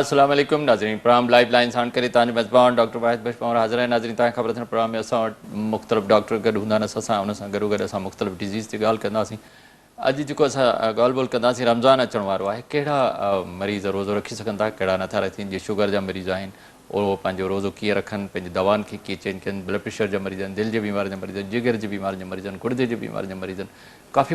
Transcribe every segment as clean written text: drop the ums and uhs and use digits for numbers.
अस्सलाम वालेकुम नाज़रीन प्रोग्राम लाइव लाइन साण करे तव्हांजो मेज़बान डॉक्टर वाहिद बख्श पावर हाज़िर आहे। नाज़रीन तव्हांखे ख़बर अथनि प्रोग्राम में असां वटि मुख़्तलिफ़ डॉक्टर गॾु हूंदा आहिनि असां उन सां गॾो गॾु असां मुख़्तलिफ़ डिज़ीज़ ते ॻाल्हि कंदासीं। अॼु जेको असां ॻाल्हि ॿोल कंदासीं रमज़ान अचण वारो आहे, कहिड़ा मरीज़ रोज़ो रखी सघनि था, कहिड़ा नथा रखनि। जीअं शुगर जा मरीज़ आहिनि उहो पंहिंजो रोज़ो कीअं रखनि, पंहिंजी दवाउनि खे कीअं चेंज कनि। ब्लड प्रेशर जा मरीज़ आहिनि, दिलि जे बीमारी जा मरीज़ आहिनि, जिगर जी बीमारी जा मरीज़ आहिनि, गुर्दे जी बीमारी जा मरीज़ आहिनि। काफ़ी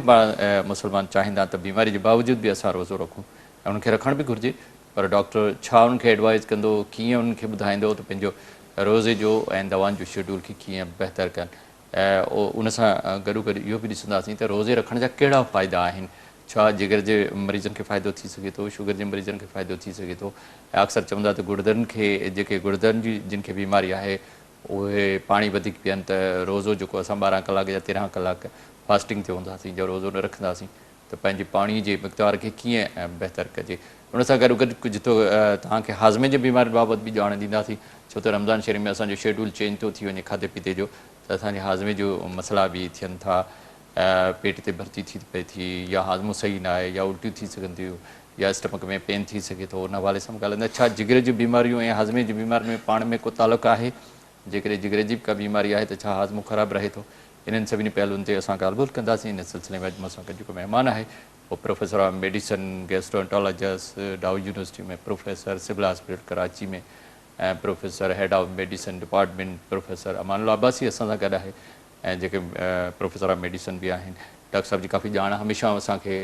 मुस्लमान चाहींदा त बीमारी जे बावजूदि बि असां रोज़ो रखूं ऐं उनखे रखणु बि घुरिजे। पर डॉक्टर छा उनखे एडवाइज़ कंदो, कीअं उनखे ॿुधाईंदो त पंहिंजो रोज़े जो ऐं दवाउनि जो शेड्यूल खे कीअं बहितर कनि। ऐं उन सां गॾो गॾु इहो बि ॾिसंदासीं त रोज़े रखण जा कहिड़ा फ़ाइदा आहिनि। छा जिगर जे मरीज़नि खे फ़ाइदो थी सघे थो, शुगर जे मरीज़नि खे फ़ाइदो थी सघे थो। ऐं अक्सर चवंदा त गुर्दनि खे जेके गुर्दनि जी जिन खे बीमारी आहे उहे पाणी वधीक पीअनि त रोज़ो जेको असां 12 कलाक या 13 कलाक फास्टिंग ते हूंदासीं या रोज़ो न रखंदासीं त पंहिंजी पाणी जे मक़दार खे कीअं बहितर कजे। उन सां गॾो गॾु कुझु थो तव्हांखे हाज़मे जी बीमारी बाबति बि ॼाण ॾींदासीं, छो त रमज़ान शरीफ़ में असांजो शेड्यूल चेंज थो थी वञे खाधे पीते जो, त असांजे हाज़मे जो मसइला बि थियनि था। पेट ते भर्ती थी पए थी या हाज़मो सही न आहे या उल्टियूं थी सघनि थियूं या स्टमक में पेन थी सघे थो। उन हवाले सां ॻाल्हाईंदा छा जिगर जूं बीमारियूं ऐं हाज़मे जी बीमारियुनि में पाण में को तालुक़ु आहे। जेकॾहिं जिगर जी का बीमारी आहे त छा हाज़मो ख़राबु रहे थो। इन्हनि सभिनी पहलुनि ते असां ॻाल्हि ॿोल कंदासीं। इन सिलसिले में अॼु मूं सां गॾु जेको महिमान आहे वो professor of medicine gastroenterologist Dow university में, प्रोफेसर सिविल हॉस्पिटल कराची में ऐं professor head of medicine department professor Amanullah Abbasi असां सां गॾु आहे। ऐं जेके प्रोफेसर ऑफ मेडिसन बि आहिनि। डॉक्टर साहब जी काफ़ी ॼाण हमेशह असांखे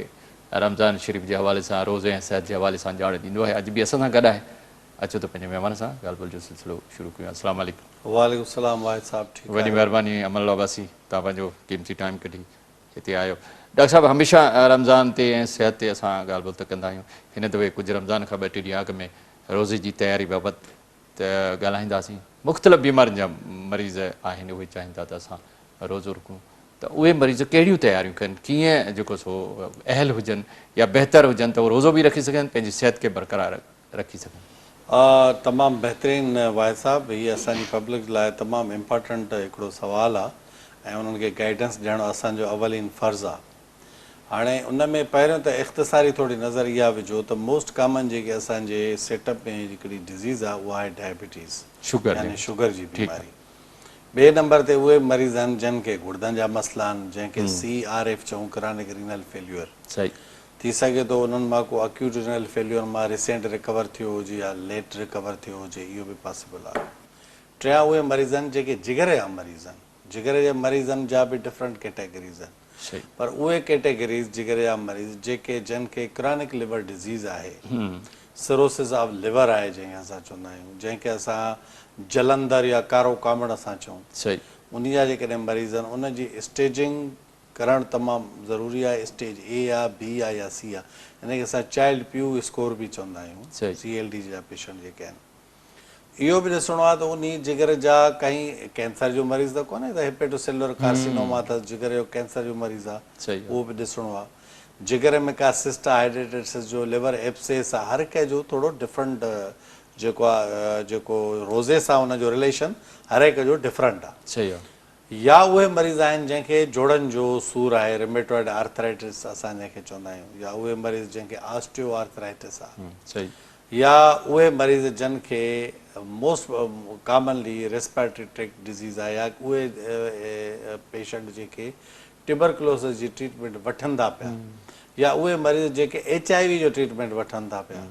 रमज़ान शरीफ़ जे हवाले सां, रोज़े ऐं सिहत जे हवाले सां ॼाण ॾींदो आहे। अॼु बि असां सां गॾु आहे। अचो त पंहिंजे महिमान सां ॻाल्हि ॿोल जो सिलसिलो शुरू कयूं। अस्सलाम वालेकुम। वालेकुम सलाम वाहिद साहब, ठीकु वॾी आहियो? महिरबानी अमानुल्लाह अब्बासी, तव्हां पंहिंजो क़ीमती टाइम कढी हिते आयो। डॉक्टर साहब हमेशह रमज़ान ते ऐं सिहत ते असां ॻाल्हि ॿोल त कंदा आहियूं। हिन दफ़े कुझु रमज़ान खां 2-3 ॾींहं अॻु में रोज़े जी तयारी बाबति त ॻाल्हाईंदासीं। मुख़्तलिफ़ बीमारियुनि जा मरीज़ आहिनि, उहे चाहिनि था त असां रोज़ो रखूं, त उहे मरीज़ कहिड़ियूं तयारियूं कनि, कीअं जेको सो अहल हुजनि या बहितर हुजनि त उहे रोज़ो बि रखी सघनि, पंहिंजी सिहत खे बरक़रार रखी सघनि। तमामु बहितरीनु वाहिद साहब, हीअ असांजी पब्लिक लाइ तमामु इम्पोर्टेंट हिकिड़ो सुवालु आहे ऐं उन्हनि खे गाइडेंस ॾियणु असांजो अवलीन फ़र्ज़ु आहे। हाणे उन में पहिरियों त इख़्तिसारी थोरी नज़र इहा विझो त मोस्ट कॉमन जेके असांजे सेटअप में हिकिड़ी डिज़ीज़ आहे उहा आहे डायबिटीज़, यानी शुगर जी बीमारी। ॿिए नंबर ते उहे मरीज़ आहिनि जिन खे गुर्दनि जा मसइला आहिनि, जंहिंखे CRF चऊं, क्रानिक रीनल फेल्यूअर। सही थी सघे थो उन्हनि मां को अक्यूट रीनल फेल्यूअर मां रिसेंट रिकवर थियो हुजे या लेट रिकवर थियो हुजे, इहो बि पॉसिबल आहे। टियां उहे मरीज़ आहिनि जेके जिगर जा मरीज़ आहिनि। जिगर जे मरीज़नि जा बि डिफरेंट कैटेगरीज़ आहिनि, पर उहे कैटेगरीज़ जिगर जा मरीज़ जेके जिन खे क्रानिक लिवर डिज़ीज़ आहे, सिरोसिस ऑफ लिवर आहे जंहिंखे असां चवंदा आहियूं, जंहिंखे असां जलंधर या कारो कामड़ असां चऊं, उन जा जेकॾहिं मरीज़ आहिनि उन जी स्टेजिंग करणु तमामु ज़रूरी आहे। स्टेज A आहे, B आहे या C आहे, हिनखे असां चाइल्ड प्यू स्कोर बि चवंदा आहियूं। CLD जा पेशेंट जेके आहिनि, इहो बि ॾिसणो आहे त उन जिगर जा कई कैंसर जो मरीज़ त कोन्हे त हेपेटोसेलुलर कार्सिनोमा अथसि, जिगर जो कैंसर जो मरीज़ आहे, उहो बि ॾिसणो आहे। जिगर में का सिस्ट आहे, हाइड्रेटिस जो लिवर एब्सेस आहे, हर कंहिंजो थोरो डिफरेंट जेको आहे, जेको रोज़े सां हुनजो रिलेशन हर हिक जो डिफरेंट आहे। या उहे मरीज़ आहिनि जंहिंखे जोड़नि जो सूरु आहे, रिमेटॉइड आर्थराइटिस असां जंहिंखे चवंदा आहियूं, या उहे मरीज़ जंहिंखे ऑस्टियो आर्थराइटिस आहे, या उहे मरीज़ जिन खे most commonly respiratory tract disease आहे, या उहे पेशेंट जेके ट्यूबरकुलोसिस जी ट्रीटमेंट वठनि था पिया, या उहे मरीज़ जेके HIV जो ट्रीटमेंट वठनि था पिया,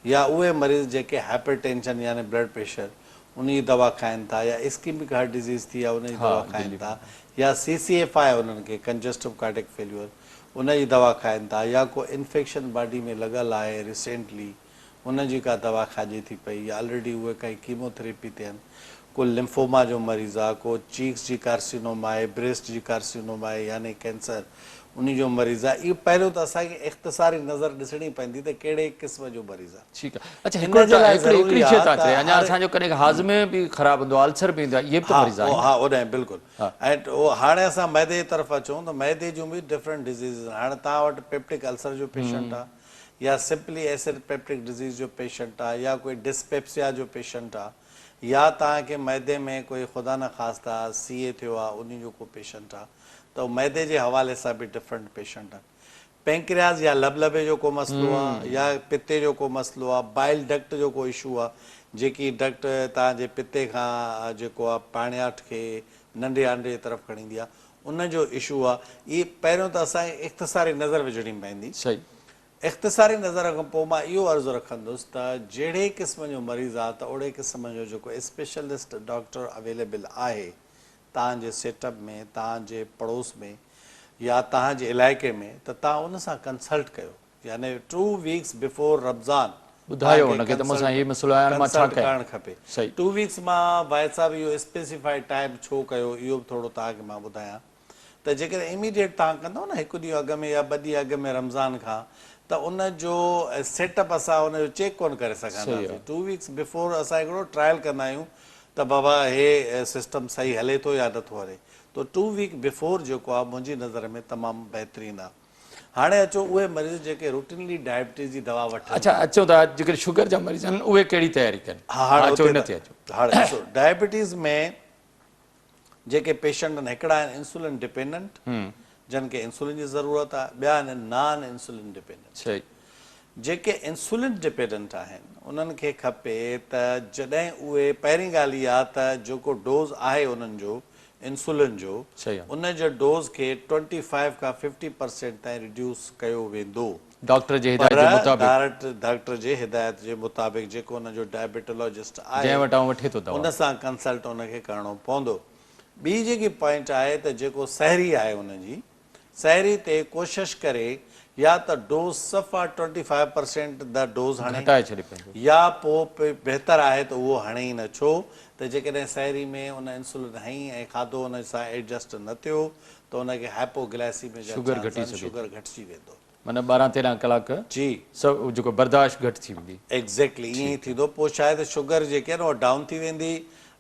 या उहे मरीज़ जेके हाइपरटेंशन यानी ब्लड प्रेशर उन जी दवा खाइनि था, या इस्कीमिक हार्ट डिज़ीज़ थी आहे उन जी दवा खाइनि था, या CCF आहे उन्हनि खे कंजस्टिव कार्डिक फेल्यूअर उन जी दवा खाइनि था, या को इन्फेक्शन बॉडी में लॻल आहे रिसेंटली उन जी का दवा खाइजे थी पई, या ऑलरेडी उहे काई कीमोथेरेपी थियनि, को लिम्फोमा जो मरीज़ आहे, को चीक्स जी कार्सिनोमा आहे, ब्रेस्ट जी कार्सिनोमा आहे यानी कैंसर उन जो मरीज़ आहे। इहो पहिरियों त असांखे इख़्तिसारी नज़र ॾिसणी पवंदी त कहिड़े क़िस्म जो मरीज़ आहे। ठीकु आहे। अच्छा, हिकिड़ी शइ था चए, अञा असांजो कॾहिं हाज़मे बि ख़राबु हूंदो आहे, अल्सर बि ईंदो आहे, इहे बि त मरीज़ आहिनि। हा, उन बिल्कुलु। ऐं हाणे असां मैदे जी तरफ़ अचूं त मैदे जूं बि डिफरेंट डिज़ीज़ आहिनि। हाणे तव्हां वटि पेप्टिक अल्सर जो पेशेंट आहे, या सिंपली एसिड पेप्टिक डिज़ीज़ जो पेशेंट आहे, या कोई डिस्पेप्सिया जो पेशेंट आहे, या तव्हांखे मैदे में कोई ख़ुदा न ख़ास्ता CA थियो आहे उन जो को पेशेंट आहे, त मैदे जे हवाले सां बि डिफरेंट पेशेंट आहिनि। पेंक्रियाज़ या लबलबे जो को मसइलो आहे या पिते जो को मसइलो आहे, बाइल डक्ट जो को इशू आहे, जेकी डक्ट तव्हांजे पिते खां जेको आहे पाणियाठ खे नंढे आंडे जी तरफ़ खणी ईंदी आहे, उन जो इशू आहे। इहे पहिरियों त असांखे इख़्तिसारी नज़र विझणी पवंदी। सही। इख़्तिसारी नज़र खां पोइ मां इहो अर्ज़ु रखंदुसि त जहिड़े क़िस्म जो मरीज़ आहे त ओड़े क़िस्म जो जेको स्पेशलिस्ट डॉक्टर अवेलेबल आहे तव्हांजे सेटअप में, तव्हांजे पड़ोस में या तव्हांजे इलाइक़े में, त तव्हां उन सां कंसल्ट कयो। यानी 2 वीक्स बिफोर रमज़ान ॿुधायो हुनखे त मूंसां इहे मसइलो आहे, मां छा कयां। करणु खपे। सही। 2 वीक्स मां भाई साहिबु इहो स्पेसिफाइड टाइम छो कयो, इहो बि थोरो तव्हांखे मां ॿुधायां त जेकॾहिं इमीडिएट तव्हां कंदव न 1 ॾींहुं अॻु में या 2 ॾींहं अॻु में रमज़ान खां, त उन जो सेटअप असां उनजो चेक कोन करे सघंदासीं। 2 वीक्स बिफोर असां हिकिड़ो ट्रायल कंदा आहियूं त बाबा हे सिस्टम सही हले थो या नथो हले, त 2 वीक बिफोर जेको आहे मुंहिंजी नज़र में तमामु बहितरीनु आहे। हाणे अचो उहे मरीज़ जेके रूटीनली डायबिटीज़ जी दवा वठनि। अच्छा, अचो था जेके शुगर जा मरीज़ आहिनि उहे कहिड़ी तयारी कनि? हाणे अचो न ते अचो। हाणे ॾिसो, डायबिटीज़ में जेके पेशेंट आहिनि, हिकिड़ा आहिनि इंसुलिन डिपेंडेंट जिन खे इंसुलिन जी ज़रूरत आहे, ॿिया आहिनि नॉन इंसुलिन डिपेंडेंट। सही। जेके इंसुलिन डिपेंडेंट आहिनि उन्हनि खे खपे त जॾहिं उहे, पहिरीं ॻाल्हि इहा आहे त जेको डोज़ आहे उन्हनि जो इंसुलिन जो, सही आहे। उन जे डोज़ खे 25 खां 50% ताईं रिड्यूस कयो वेंदो डॉक्टर जे हिदायत जे मुताबिक़। डॉक्टर जे हिदायत जे मुताबिक़ जेको हुन जो डायबिटोलॉजिस्ट आहे जंहिं वटां वठे थो दवा, उन सां कंसल्ट उनखे करिणो पवंदो। ॿी जेकी पॉइंट आहे त जेको सहरी आहे उनजी, सहरी ते कोशिशि करे या त डोज़ सफ़ा 25% द डोज़ हणे, घटाए छॾे पंहिंजो, या पोइ बहितर आहे त उहो हणे ई न। छो त जेकॾहिं सहरी में उन इंसुलिन हई ऐं खाधो उन सां एडजस्ट न थियो त उनखे हाइपोग्लाइसीमिया जा शुगर चांस घटी आहिनि, सघे, शुगर घटिजी वेंदो। माना 12-13 कलाक जी सभु जेको बर्दाश्त घटि थी वेंदी। एग्ज़ैक्टली ईअं ई थींदो। पोइ शायदि शुगर जेकी आहे न उहा डाउन थी वेंदी।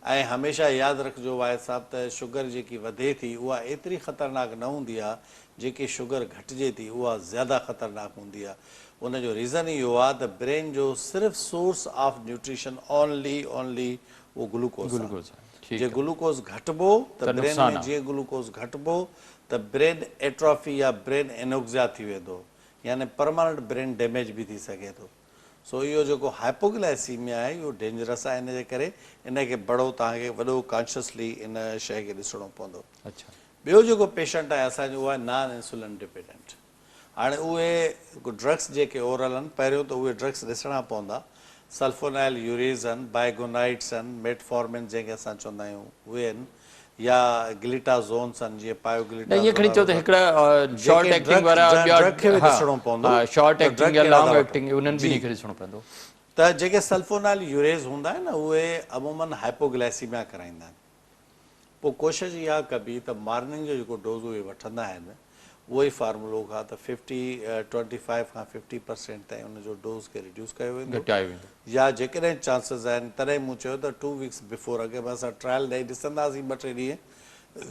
ऐं हमेशह यादि रखिजो भाई साहिबु त शुगर जेकी वधे थी उहा एतिरी ख़तरनाक न हूंदी आहे, जेकी शुगर घटिजे थी उहा ज़्यादा ख़तरनाक हूंदी आहे। उनजो रीज़न इहो आहे त ब्रेन जो सिर्फ़ु सोर्स ऑफ न्यूट्रिशन ओनली उहो ग्लूकोज़ आहे। जे ग्लूकोज़ घटिबो त ब्रेन में, जीअं ग्लूकोज़ घटिबो त ब्रेन एट्रॉफी या ब्रेन एनोक्सिया थी वेंदो, यानी परमानेंट ब्रेन डैमेज बि थी सघे थो। सो इहो जेको हाइपोग्लाइसीमिया आहे इहो डेंजरस आहे। इन जे करे इनखे बड़ो तव्हांखे वॾो कॉन्शियसली इन शइ खे ॾिसणो पवंदो। अच्छा। ॿियो जेको पेशेंट आहे असांजो उहा आहे नॉन इंसुलिन डिपेंडेंट। हाणे उहे ड्रग्स जेके ओरल आहिनि, पहिरियों त उहे ड्रग्स ॾिसणा पवंदा। सल्फोनाइल यूरेज़ आहिनि, बाइगोनाइट्स आहिनि, मेटफॉर्मिन जंहिंखे असां चवंदा आहियूं उहे आहिनि, या ग्लिटाज़ोन्स आहिनि, जीअं पायोग्लिटाज़ोन। इहे खणी चओ त हिकिड़ा शॉर्ट एक्टिंग वारा ड्रग खे बि ॾिसणो पवंदो, शॉर्ट एक्टिंग या लॉन्ग एक्टिंग, उन्हनि बि खे ॾिसणो पवंदो। त जेके सल्फोनाइल यूरेज़ हूंदा आहिनि न उहे अमूमन हाइपोग्लाइसीमिया कराईंदा आहिनि। पोइ कोशिशि इहा कबी त मॉर्निंग जो जेको डोज़ उहे वठंदा आहिनि उहो ई फार्मूलो खां त 25 खां 50% ताईं उनजो डोज़ खे रिड्यूस कयो वेंदो, घटायो वेंदो। या जेकॾहिं चांसिस आहिनि, तॾहिं मूं चयो त 2 वीक्स बिफोर अॻे में असां ट्रायल ॾेई ॾिसंदासीं 2-3 ॾींहं,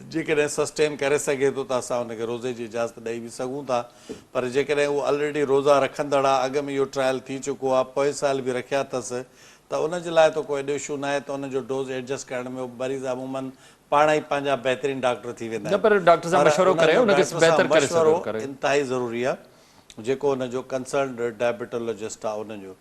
जेकॾहिं सस्टेन करे सघे थो त असां हुनखे रोज़े जी इजाज़त ॾेई बि सघूं था। पर जेकॾहिं उहो ऑलरेडी रोज़ा रखंदड़ आहे, अॻु में इहो ट्रायल थी चुको आहे, पोइ साल बि रखिया अथसि, त उनजे लाइ त कोई एॾो इशू न आहे। त उनजो डोज़ एडजस्ट करण में मरीज़ अमूमन पाण ई पंहिंजा बहितरीनु डॉक्टर थी वेंदा आहिनि। पर डॉक्टर सां मशवरो करे उनखे बहितर करे सघो करे, इंतिहाई ज़रूरी आहे। जेको उनजो कंसर्न डायबिटोलॉजिस्ट आहे उनजो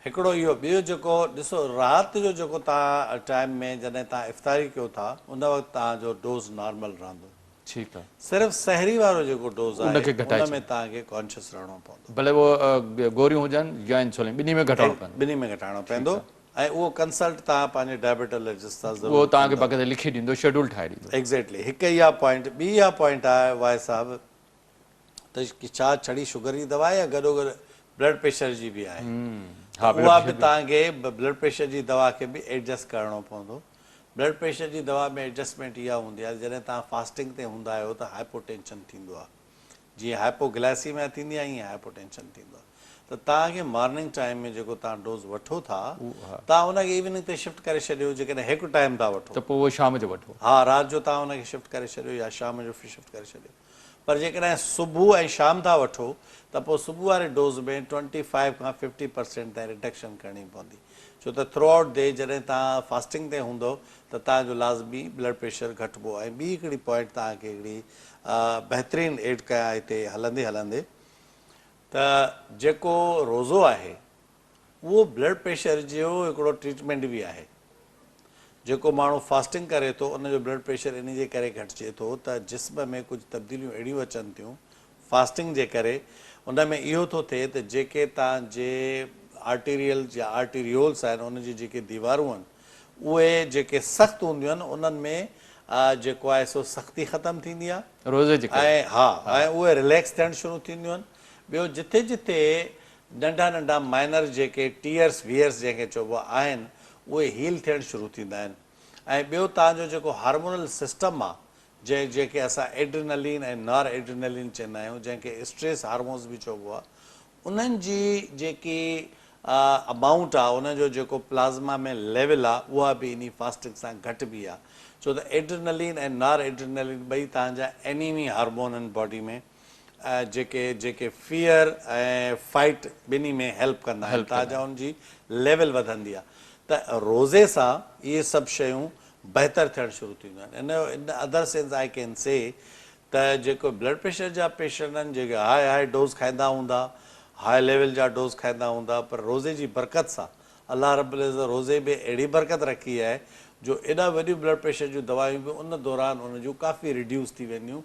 हिकिड़ो इहो। ॿियो जेको ॾिसो, राति जो जेको तव्हां टाइम में जॾहिं तव्हां इफ़्तारी कयो था उन वक़्तु तव्हांजो डोज़ नॉर्मल रहंदो। ठीकु आहे। सिर्फ़ु सहरी वारो जेको डोज़ आहे उनखे घटाए उन में तव्हांखे कॉन्शियस रहणो पवंदो। भले उहो गोरियूं हुजनि या इंसुलिन, ॿिन्ही में घटाइणो पवंदो। ॿिन्ही में घटाइणो पवंदो। ऐं उहो कंसल्ट तव्हां पंहिंजे डायबिटोलॉजिस्ट सां ज़रूरु, उहो तव्हांखे बाक़ाइदा लिखी ॾींदो, शेड्यूल ठाहे ॾींदो। एग्ज़ैक्टली। हिकु इहा पॉइंट। ॿी इहा पॉइंट आहे वाए साहिबु त छा छड़ी शुगर जी दवा आहे या गॾोगॾु ब्लड प्रेशर जी बि आहे। उहा बि तव्हांखे ब्लड प्रेशर जी दवा खे बि एडजस्ट करिणो पवंदो। ब्लड प्रेशर जी दवा में एडजस्टमेंट इहा हूंदी आहे जॾहिं तव्हां फास्टिंग ते हूंदा आहियो त हाइपोटेंशन थींदो आहे। जीअं हाइपोग्लाइसीमिया थींदी आहे ईअं हाइपोटेंशन थींदो आहे। त तव्हांखे मॉर्निंग टाइम में जेको तव्हां डोज़ वठो था तव्हां उनखे इवनिंग ते शिफ्ट करे छॾियो। जेकॾहिं हिकु टाइम था वठो त पोइ उहो शाम जो वठो। हा, राति जो तव्हां उनखे शिफ्ट करे छॾियो या शाम जो शिफ्ट करे छॾियो। पर जेकॾहिं सुबुह ऐं शाम था वठो त पोइ सुबुह वारे डोज़ में 25 खां 50% ताईं रिडक्शन करणी पवंदी। छो त थ्रू आउट डे जॾहिं तव्हां फास्टिंग ते हूंदो त तव्हांजो लाज़मी ब्लड प्रेशर घटिबो। ऐं ॿी हिकिड़ी पॉइंट तव्हांखे हिकिड़ी बहितरीनु एड कयां हिते हलंदे त जेको रोज़ो आहे उहो ब्लड प्रेशर जो हिकिड़ो ट्रीटमेंट बि आहे। जेको माण्हू फास्टिंग करे थो उनजो ब्लड प्रेशर इन जे करे घटिजे थो त जिस्म में कुझु तब्दीलियूं अहिड़ियूं अचनि थियूं फास्टिंग जे करे। उन में इहो थो थिए त जेके तव्हांजे आर्टीरियल या आर्टीरियोल्स आहिनि उनजी जेके दीवारूं आहिनि उहे जेके सख़्तु हूंदियूं आहिनि उन्हनि में जेको आहे सो सख़्ती ख़तमु थींदी आहे रोज़े जे करे। ऐं उहे रिलैक्स थियणु शुरू थींदियूं आहिनि। ॿियो जिथे जिथे नंढा नंढा माइनर जेके टीयर्स वियर्स जंहिंखे चइबो आहिनि उहे हील थियणु शुरू थींदा आहिनि। ऐं ॿियो तव्हांजो जेको हार्मोनल सिस्टम आहे जेके असां एड्रिनलिन ऐं नॉर एड्रिनलिन चवंदा आहियूं जंहिंखे स्ट्रेस हार्मोन्स बि चइबो आहे, उन्हनि जी जेकी अमाउंट आहे उनजो जेको प्लाज़्मा में लेवल आहे उहा बि इन फास्टिंग सां घटि बि आहे। छो त एड्रिनलिन ऐं नॉर एड्रिनलिन ॿई तव्हांजा एनीमी हार्मोन आहिनि बॉडी में जेके फियर ऐं फाइट ॿिन्ही में हेल्प कंदा आहिनि, तव्हांजा उनजी लेवल वधंदी आहे। त रोज़े सां इहे सभु शयूं बहितर थियणु शुरू थींदियूं आहिनि। In other sense I can say त जेको ब्लड प्रेशर जा पेशेंट आहिनि जेके हाई डोज़ खाईंदा हूंदा, हाई लेवल जा डोज़ खाईंदा हूंदा, पर रोज़े जी बरकत सां अलाह रब्बुल इज़्ज़त रोज़े में अहिड़ी बरकत रखी आहे जो एॾा वॾियूं ब्लड प्रेशर जूं दवायूं बि उन दौरान उन जूं काफ़ी रिड्यूस थी वेंदियूं।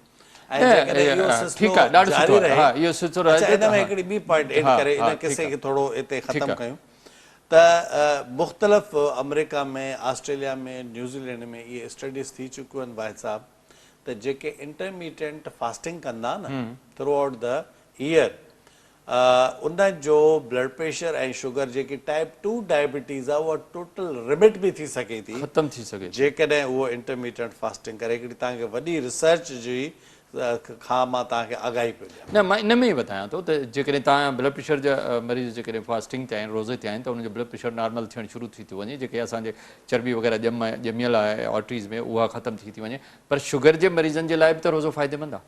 ऐं जेकॾहिं इहो सिलसिलो जारी रहे। अच्छा, इन में हिकिड़ी ॿी पॉइंट एड करे इन किसे खे थोरो हिते ख़तमु कयूं त मुख़्तलिफ़ अमेरिका में, ऑस्ट्रेलिया में, न्यूज़ीलैंड में इहे स्टडीज़ थी चुकियूं आहिनि वाहिद साहब त जेके इंटरमीडिएट फास्टिंग कंदा न थ्रू आउट द ईयर उन जो ब्लड प्रेशर ऐं शुगर जेकी टाइप 2 डायबिटीज़ आहे उहा टोटल रिमिट बि थी सघे थी ख़तमु थी सघे जेकॾहिं उहो इंटरमीडिएट फास्टिंग करे। हिकिड़ी तव्हांखे वॾी रिसर्च जी खां मां तव्हांखे आगाही पियो ॾियां। न, मां इन में ई ॿुधायां थो त जेकॾहिं तव्हां ब्लड प्रेशर जा मरीज़ जेकॾहिं फास्टिंग ते आहिनि, रोज़े ते आहिनि, त उनजो ब्लड प्रेशर नॉर्मल थियणु शुरू थी थो वञे। जेके असांजे चर्बी वग़ैरह ॼमियल आहे आर्टरीज़ में उहा ख़तमु थी थी वञे। पर शुगर जे मरीज़नि जे लाइ बि त रोज़ो फ़ाइदेमंद आहे।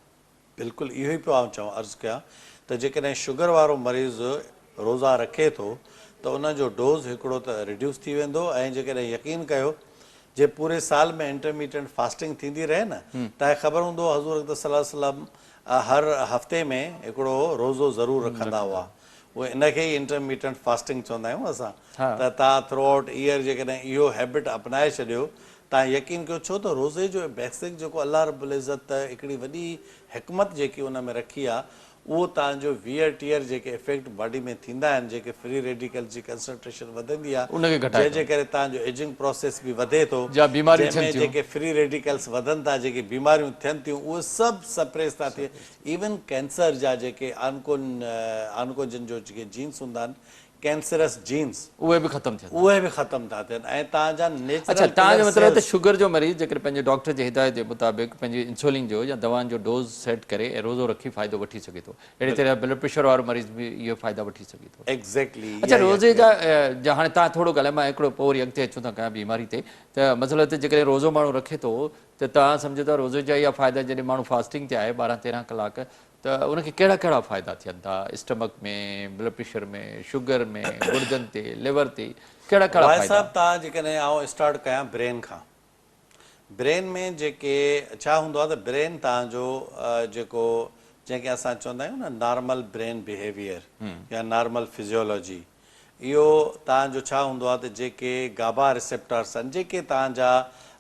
बिल्कुलु इहो ई पियो चवां, अर्ज़ु कयां त जेकॾहिं शुगर वारो मरीज़ रोज़ा रखे थो त उनजो डोज़ हिकिड़ो त रिड्यूस थी वेंदो ऐं जेकॾहिं यकीन कयो जे पूरे साल में इंटरमीडिएट फास्टिंग थींदी रहे न तव्हांखे ख़बर हूंदो हज़ूर अक़दस सल्लल्लाहु अलैहि वसल्लम हर हफ़्ते में हिकिड़ो रोज़ो ज़रूरु रखंदा हुआ। उहे इनखे ई इंटरमीडिएट फास्टिंग चवंदा आहियूं असां। त तव्हां थ्रू आउट ईयर जेकॾहिं इहो हैबिट अपनाए छॾियो तव्हां यकीन कयो, छो त रोज़े जो बेसिक जेको अलाह रब्बुल इज़्ज़त हिकिड़ी वॾी हिकमत जेकी उन में रखी आहे उहो तव्हांजो वियर टीयर जेके इफेक्ट बॉडी में थींदा आहिनि, जेके फ्री रेडिकल्स जी कंसंट्रेशन वधंदी आहे जंहिंजे करे तव्हांजो एजिंग प्रोसेस बि वधे थो, जंहिंमें जेके फ्री रेडिकल्स वधनि था, जेके बीमारियूं थियनि थियूं उहे सभु सप्रेस था थिए। इवन कैंसर जा जेके आनकोजन जो जेके जीन्स हूंदा आहिनि, कैंसरस जीन्स उहे बि ख़तमु थियनि, उहे बि ख़तमु था थियनि। ऐं तव्हांजा अच्छा, तव्हांजो मतिलबु त शुगर जो मरीज़ जेकॾहिं पंहिंजे डॉक्टर जे हिदायत जे मुताबिक़ पंहिंजी इंसुलिन जो या दवाउनि जो डोज़ सेट करे ऐं रोज़ो रखी फ़ाइदो वठी सघे थो, अहिड़ी तरह ब्लड प्रेशर वारो मरीज़ बि इहो फ़ाइदा वठी सघे थो। एग्ज़ैक्टली। अच्छा, रोज़े जा हाणे तव्हां थोरो ॻाल्हाए, मां हिकिड़ो पोइ वरी अॻिते अचूं था कयां बीमारी ते। त मतिलबु त जेकॾहिं रोज़ो माण्हू रखे थो त तव्हां सम्झो था रोज़े जा इहा फ़ाइदा जॾहिं माण्हू फास्टिंग ते आहे 12-13 कलाक त उनखे कहिड़ा कहिड़ा फ़ाइदा थियनि था स्टमक में, ब्लड प्रेशर में, शुगर में, गुर्दनि ते, लिवर ते, कहिड़ा कहिड़ा भाई साहब? तव्हां जेकॾहिं आउं स्टार्ट कयां ब्रेन खां, ब्रेन में जेके छा हूंदो आहे त ब्रेन तव्हांजो जेको जंहिंखे असां चवंदा आहियूं न नॉर्मल ब्रेन बिहेवियर या नॉर्मल फिजियोलॉजी, इहो तव्हांजो छा हूंदो आहे त जेके गाबा रिसेप्टर्स आहिनि, जेके तव्हांजा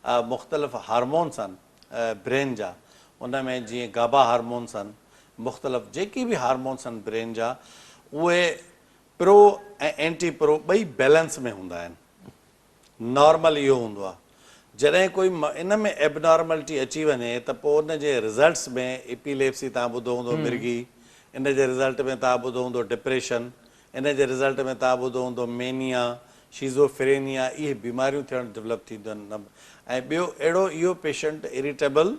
मुख़्तलिफ़ हार्मोन्स आहिनि ब्रेन जा, उन में जीअं गाबा हार्मोन्स आहिनि, मुख़्तलिफ़ जेके बि हार्मोन्स आहिनि ब्रेन जा, उहे प्रो ऐं एंटी प्रो ॿई बैलेंस में हूंदा आहिनि। नॉर्मल इहो हूंदो आहे। जॾहिं कोई इन में एबनॉर्मलिटी अची वञे त पोइ उन जे रिज़ल्ट्स में एपिलेप्सी तव्हां ॿुधो हूंदो, मिर्गी, इन जे रिज़ल्ट में तव्हां ॿुधो हूंदो डिप्रेशन, इन जे रिज़ल्ट में तव्हां ॿुधो हूंदो मेनिया, शीज़ोफ्रेनिया, इहे बीमारियूं थियणु डेवलप थींदियूं आहिनि। ऐं ॿियो अहिड़ो इहो पेशेंट इरिटेबल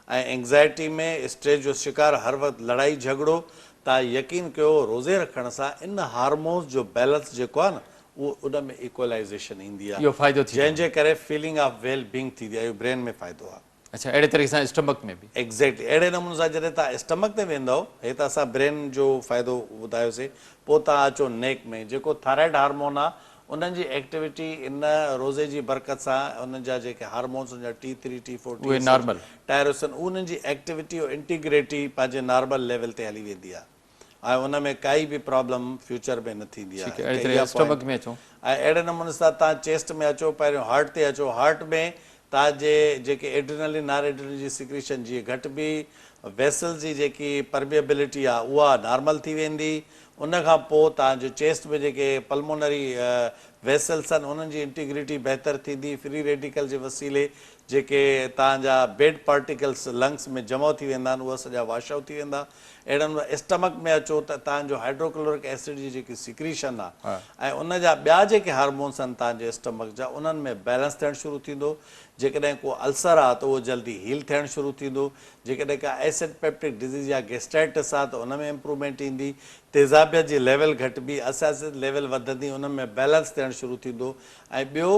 ऐं एंग्ज़ाइटी में स्ट्रेस जो शिकार, हर वक़्तु लड़ाई झगड़ो। तव्हां यकीन कयो रोज़े रखण सां इन हार्मोन्स जो बैलेंस जेको आहे न उहो उन में इक्वलाइज़ेशन ईंदी आहे, इहो फ़ाइदो थी जंहिंजे करे फीलिंग ऑफ वेल बींग थींदी आहे। इहो ब्रेन में फ़ाइदो आहे। अच्छा, अहिड़े तरीक़े सां स्टमक में बि एग्ज़ैक्टली अहिड़े नमूने सां जॾहिं तव्हां स्टमक ते वेंदव, हे त असां ब्रेन जो फ़ाइदो ॿुधायोसीं, पोइ तव्हां अचो नेक में, जेको थायराइड हार्मोन आहे उन्हनि जी एक्टिविटी इन रोज़े जी बरकत सां उन्हनि जा जेके हार्मोन्स उनजा T3, T4, उहे नॉर्मल टायरोसिन, उन्हनि जी एक्टिविटी ऐं इंटीग्रिटी पंहिंजे नॉर्मल लेवल ते हली वेंदी आहे। ऐं उन में काई बि प्रॉब्लम फ्यूचर में न थींदी ठीकु आहे आहे अहिड़े तरह स्टमक में अचूं ऐं अहिड़े नमूने सां तव्हां चेस्ट में अचो पहिरियों हार्ट ते अचो हार्ट में तव्हांजे जेके एड्रिनलिन नार एड्रिनलिन जी सिक्रीशन जी घटि बि वेसल्स जी जेकी परमिएबिलिटी आहे उहा नॉर्मल थी वेंदी उन खां पोइ तव्हांजो चेस्ट में जेके पल्मोनरी वेसल्स आहिनि उन्हनि जी इंटीग्रिटी बहितर थींदी फ्री रेडिकल जे वसीले जेके तव्हांजा बेड पार्टिकल्स लंग्स में जमा थी वेंदा आहिनि उहे सॼा वॉश आउट थी वेंदा अहिड़े नमूने स्टमक में अचो त तव्हांजो हाइड्रोक्लोरिक एसिड जी जेकी सिक्रीशन आहे ऐं उन जा ॿिया जेके हार्मोन्स आहिनि तव्हांजे स्टमक जा उन्हनि में बैलेंस थियणु शुरू थींदो जेकॾहिं को अल्सर आहे त उहो जल्दी हील थियणु शुरू थींदो जेकॾहिं का एसिड पेप्टिक डिज़ीज़ या गेस्ट्राइटिस आहे त उन में इम्प्रूवमेंट ईंदी तेज़ाबियत जी लेवल घटिबी असासियत लेवल वधंदी उन में बैलेंस थियणु शुरू थींदो ऐं ॿियो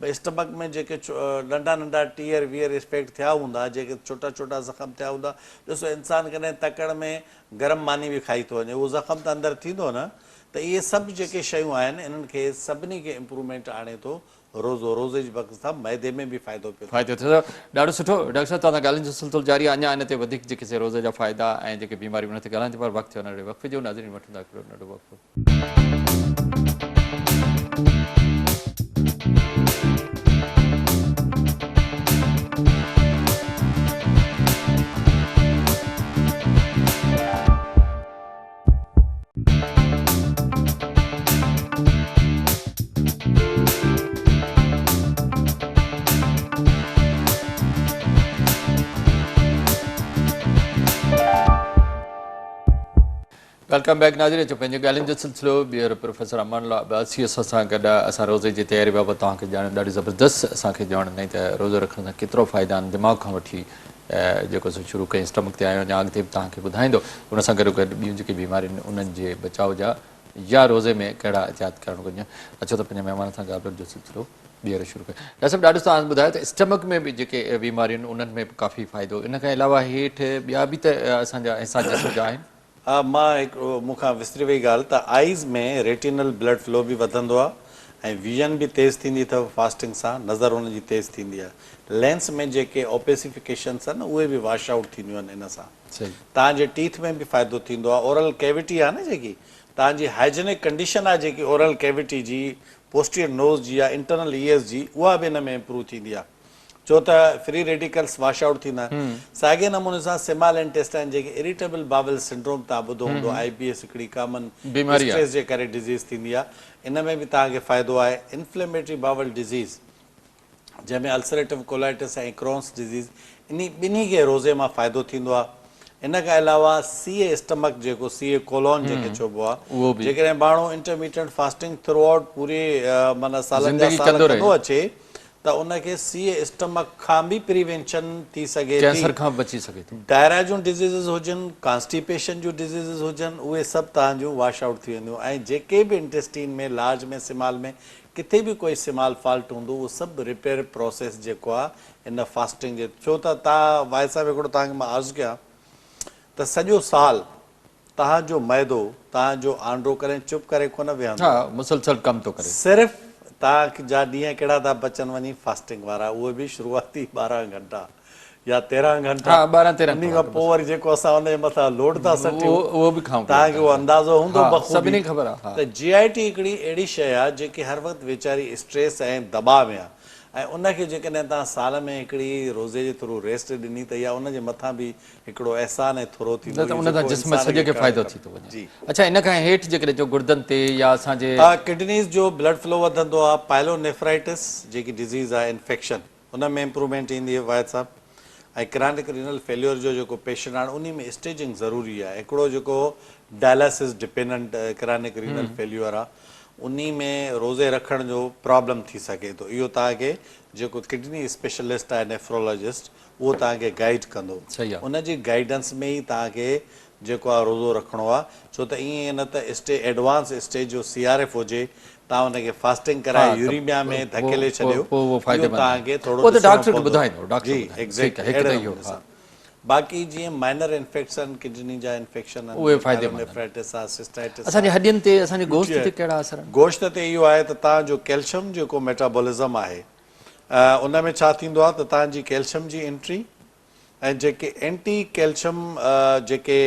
स्टमक में जेके नंढा नंढा टीयर वीयर इफेक्ट थिया हूंदा जेके छोटा छोटा ज़ख़म थिया हूंदा ॾिसो इंसानु कॾहिं तकड़ में गरम मानी बि खाई थो वञे उहो ज़ख़म त अंदरि थींदो न त इहे सभु जेके शयूं आहिनि इन्हनि खे सभिनी खे इम्प्रूवमेंट आणे थो रोज़े जी वक़्त सां मैदे में बि फ़ाइदो पियो फ़ाइदो थियो ॾाढो सुठो डॉक्टर साहब तव्हां ॻाल्हियुनि जो सिलसिलो जारी आहे अञा इन ते वधीक जेके रोज़ जा फ़ाइदा ऐं जेके बीमारियूं उन ते ॻाल्हाइनि पर वक़्तु थियो न वक़्फ़े जो नाज़रीन वठंदा हिकिड़ो नंढो वक़्फ़ो वेलकम बैक नाज़रीन अचो पंहिंजे ॻाल्हियुनि जो सिलसिलो ॿीहर प्रोफेसर अमानुल्लाह अब्बासी सां गॾु असां रोज़े जी तयारी बाबति तव्हांखे ॼाण ॾाढी ज़बरदस्त असांखे ॼाण ॾिनई त रोज़ो रखण सां केतिरो फ़ाइदा आहिनि दिमाग़ खां वठी जेको शुरू कई स्टमक ते आयो अञा अॻिते बि तव्हांखे ॿुधाईंदो उन सां गॾु गॾु ॿियूं जेके बीमारियूं आहिनि उन्हनि जे बचाव जा या रोज़े में कहिड़ा एहतियात करणु घुरिजे अचो त पंहिंजे महिमान सां ॻाल्हाइण जो सिलसिलो ॿीहर शुरू कयो डॉक्टर साहिबु ॾाढो तव्हां ॿुधायो त स्टमक में बि जेके बीमारियूं आहिनि उन्हनि में बि काफ़ी फ़ाइदो इन खां अलावा हेठि ॿिया बि त असांजा हिसा जिस्म जा आहिनि हा मां हिकिड़ो मूंखां विसरी वई ॻाल्हि त आइज़ में रेटिनल ब्लड फ्लो बि वधंदो आहे ऐं विजन बि तेज़ थींदी अथव फास्टिंग सां नज़र हुनजी तेज़ थींदी आहे लेंस में जेके ओपेसिफिकेशन्स आहिनि उहे बि वॉश आउट थींदियूं आहिनि इन सां तव्हांजे टीथ में बि फ़ाइदो थींदो आहे ओरल कैविटी आहे न जेकी तव्हांजी हाइजेनिक कंडीशन आहे जेकी ओरल कैविटी जी पोस्टीरियर नोज़ जी या इंटरनल ईयर्स जी उहा बि इन में इम्प्रूव थींदी आहे छो त फ्री रेडिकल्स वॉश आउट थींदा आहिनि साॻिए नमूने सां स्मॉल इंटेस्टाइन जेके इरिटेबल बावल सिंड्रोम तव्हां ॿुधो हूंदो IBS हिकिड़ी कॉमन स्ट्रेस जे करे डिज़ीज़ थींदी आहे इन में बि तव्हांखे फ़ाइदो आहे इन्फ्लेमेटरी बावल डिज़ीज़ जंहिंमें अल्सरेटिव कोलाइटिस ऐं क्रॉन्स डिज़ीज़ इन ॿिन्ही खे रोज़े मां फ़ाइदो थींदो आहे इन खां अलावा CA स्टमक जेको CA कोलोन जेके चइबो आहे जेकॾहिं माण्हू इंटरमीडिएट फास्टिंग थ्रू आउट पूरे माना सालनि जा साल कंदो अचे त उनखे CA स्टमक खां बि प्रिवेंशन थी सघे कैंसर खां बची सघे थो डायरिया जूं डिज़ीज़िस हुजनि कॉन्स्टिपेशन जूं डिज़ीज़िस हुजनि उहे सभु तव्हांजूं वॉश आउट थी वेंदियूं ऐं जेके बि इंटेस्टीन में लार्ज में स्मॉल में किथे बि कोई स्मॉल फॉल्ट हूंदो उहो सभु रिपेयर प्रोसेस जेको आहे इन फास्टिंग जे छो त तव्हां वाइस साहिबु हिकिड़ो तव्हांखे मां अर्ज़ु कयां त सॼो साल तव्हांजो मैदो तव्हांजो आंडो करे चुप करे कोन विहंदो मुसलसल कमु थो करे सिर्फ़ु तव्हांजा ॾींहं कहिड़ा था बचनि वञी फास्टिंग वारा उहे बि शुरूआती 12 घंटा या 13 घंटा उन खां पोइ वरी जेको असां हुनजे मथां लोड था सटियूं उहो बि खाऊं तव्हांखे उहो अंदाज़ो हूंदो सभिनी ख़बर आहे त GIT हिकिड़ी अहिड़ी शइ आहे जेकी हर वक़्तु वीचारी स्ट्रेस ऐं दॿाउ में आहे ऐं उनखे जेकॾहिं तव्हां साल में हिकिड़ी रोज़े जे थ्रू रेस्ट ॾिनी त इहा उनजे मथां बि हिकिड़ो अहसान ऐं थोरो थींदो उन सां जिस्म सॼे खे फ़ाइदो थी थो वञे अच्छा इन खां हेठि जेकॾहिं जो गुर्दनि ते या असांजे किडनीज़ जो ब्लड फ्लो वधंदो आहे पाइलोनेफ्राइटिस जेकी डिज़ीज़ आहे इन्फेक्शन उन में इम्प्रूवमेंट ईंदी आहे वाहिद साहिबु ऐं क्रॉनिक रीनल फेल्योर जो जेको पेशेंट आहे उन में स्टेजिंग ज़रूरी आहे हिकिड़ो जेको dialysis dependent chronic renal failure आहे उन में रोज़े रखण जो प्रॉब्लम थी सघे थो इहो तव्हांखे जेको किडनी स्पेशलिस्ट आहे नेफ्रोलॉजिस्ट उहो तव्हांखे गाइड कंदो उनजी गाइडेंस में ई तव्हांखे जेको आहे रोज़ो रखिणो आहे छो त ईअं न त एडवांस स्टेज जो CRF हुजे तव्हां हुनखे फास्टिंग कराए यूरिमिया में धकेले छॾियो तव्हांखे थोरो बाक़ी जीअं माइनर इन्फेक्शन किडनी जा इन्फेक्शन गोश्त ते इहो आहे त तव्हांजो कैल्शियम जेको मेटाबॉलिज़म आहे उन में छा थींदो आहे त तव्हांजी कैल्शियम जी एंट्री ऐं जेके एंटी कैल्शियम जेके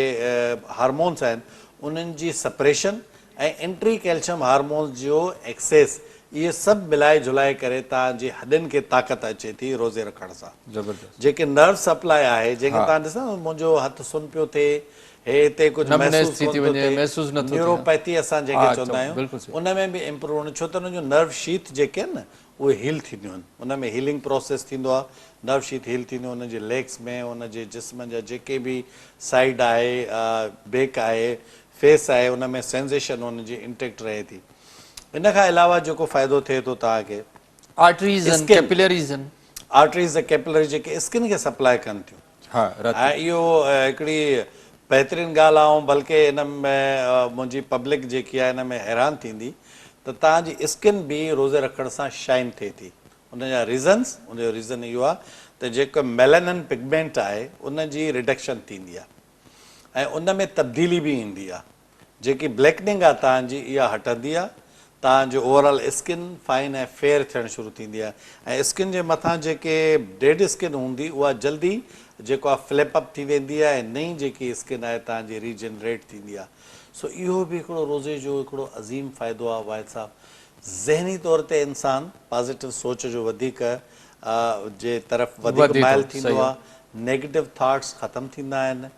हार्मोन्स आहिनि उन्हनि जी सप्रेशन ऐं एंट्री कैल्शियम हार्मोन जो एक्सेस, इहे सभु मिलाए जुलाए करे तव्हांजे हॾनि खे ताक़त अचे थी रोज़े रखण सां। ज़बरदस्त। जेके नर्व सप्लाई आहे, जेके हा। तव्हां ॾिसो न, मुंहिंजो हथु सुन पियो थिए, हे हिते कुझु नमनेस महसूसु थी कोन थी थो वञे, थिए, महसूसु नथो थिए। न्यूरोपैथी असां जेके हा, चवंदा आहियूं, बिल्कुलु सही। उन में बि इम्प्रूव, छो त उन्हनि जो नर्व शीथ जेके आहिनि न उहे हील थींदियूं आहिनि, उन में हीलिंग प्रोसेस थींदो आहे, नर्व शीथ हील थींदियूं, उनजे लेग्स में, उनजे जिस्म जा जेके बि साइड आहे, बैक आहे, फेस आहे, उन में सेंसेशन उनजी इंटेक्ट रहे थी। इन खां अलावा जेको फ़ाइदो थिए थो तव्हांखे, आर्टरीज़ आहिनि, Skin. कैपिलरीज़ आहिनि। आर्टरीज़ ऐं कैपिलरी जेके स्किन खे सप्लाई कनि थियूं, हा, राति ऐं इहो हिकिड़ी बहितरीनु ॻाल्हि आहे। ऐं बल्कि इन में मुंहिंजी पब्लिक जेकी आहे इन में हैरान थींदी त तव्हांजी स्किन बि रोज़े रखण सां शाइन थिए थी। उनजा रीज़न्स, उनजो रीज़न इहो आहे त जेको मेलेनिन पिगमेंट आहे उनजी रिडक्शन थींदी आहे ऐं उन में तब्दीली बि ईंदी आहे। जेकी ब्लैकनिंग आहे तव्हांजी, इहा हटंदी आहे, तव्हांजो ओवरऑल स्किन फाइन ऐं फेयर थियणु शुरू थींदी आहे ऐं स्किन जे मथां जेके डेड स्किन हूंदी उहा जल्दी जेको आहे फ्लैपअप थी वेंदी आहे ऐं नई जेकी स्किन आहे तव्हांजी रीजनरेट थींदी आहे। सो इहो बि हिकिड़ो रोज़े जो हिकिड़ो अज़ीम फ़ाइदो आहे वाहिद साहब। ज़हनी तौर ते इंसानु पॉज़िटिव सोच जो वधीक जे तरफ़ वधीक माइल थींदो आहे, नेगेटिव थाट्स ख़तमु थींदा आहिनि,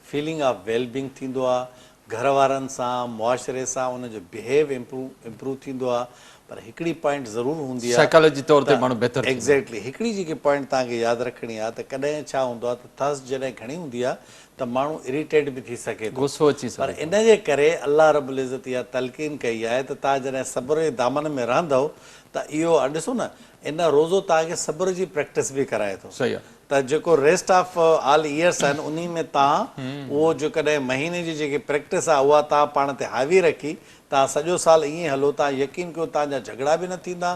फीलिंग ऑफ वेलबींग थींदो आहे, घर वारनि सां, मुआशिरे सां उनजो बिहेव इम्प्रूव थींदो आहे। पर हिकिड़ी पॉइंट ज़रूरु हूंदी आहे, साइकोलॉजी तौर ते माण्हू बहितर थींदो। एग्ज़ैक्टली हिकिड़ी जेकी पॉइंट तव्हांखे यादि रखणी आहे त कॾहिं छा हूंदो आहे त थस जॾहिं घणी हूंदी आहे त माण्हू इरिटेट बि थी सघे थो, गुस्सो अची पर सघे। इन जे करे अलाह रब्बुल इज़्ज़त इहा तलक़ीन कई आहे त तव्हां जॾहिं सब्र जे दामन में रहंदव त इहो ॾिसो न, इन रोज़ो तव्हांखे सब्र जी प्रैक्टिस बि कराए थो। सही आहे। त जेको रेस्ट ऑफ ऑल ईयर्स आहिनि उन में तव्हां उहो जेकॾहिं महीने जी जेकी प्रैक्टिस आहे उहा तव्हां पाण ते हावी रखी तव्हां सॼो साल ईअं हलो, तव्हां यकीन कयो तव्हांजा झगड़ा बि न थींदा,